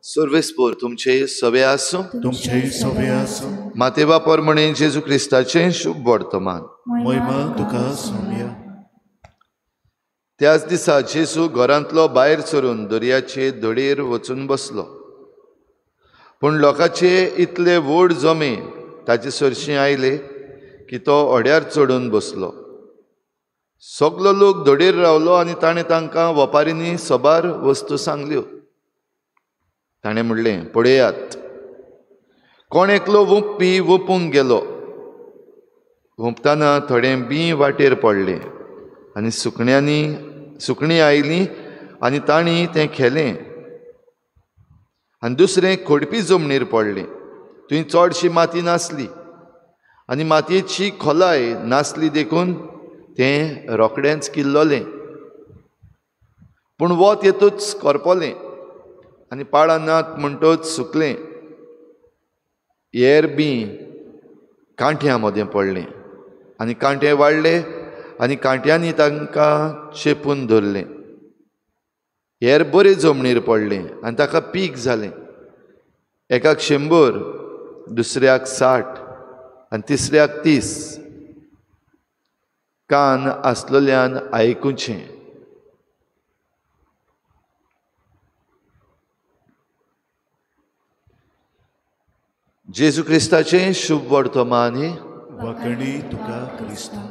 सर्वेस्पोर तुमचे सवे आसूं. तुमचे सवे आसूं. मातेवा परमणे जेजू क्रिस्ताचे शुभ वर्तमान. महिमा तुका सौम्या. त्याच दिसा जेजू घरांतलो भायर सरून दर्याचे दडेर वचून बसलो. पूण लोकांचे इतले व्हड जमे ताचे सरशीं आयले की तो ओड्यार चडून बसलो. सगलो लोक दडेर रावलो आनी ताणें तांकां वपारींनी सोबार वस्तू सांगल्यो. ताणें म्हणलें, पळयात, कोण एकलो वुंपपी वपूंक गेलो. वुंपतना थोडें बी वाटेर पडलें आनी सुकणीं आयलीं आनी तांणी तें खेलें. आनी दुसरें खोडपी जमनीर पडलें. थंय चडशी माती नासली आनी मातयेची खोलाय नासली देखून तें रोखडेंच किल्लोलें. पूण वत येतूच करपोलें आनी पाळां नात म्हणटच सुकलें. हेर बी कांट्यां मदें पडलें आनी कांटे वाडले आनी कांट्यांनी तांकां चेपून धरलें. हेर बरे जमनीर पडलें आनी ताका पीक जालें. एकाक 100, दुसऱ्याक 60 आनी तिसऱ्याक 30. कान आसलेल्यान आयकुचें. जेजू क्रिस्ताचें शुभ वर्तमान. वखणी तुका क्रिस्ता.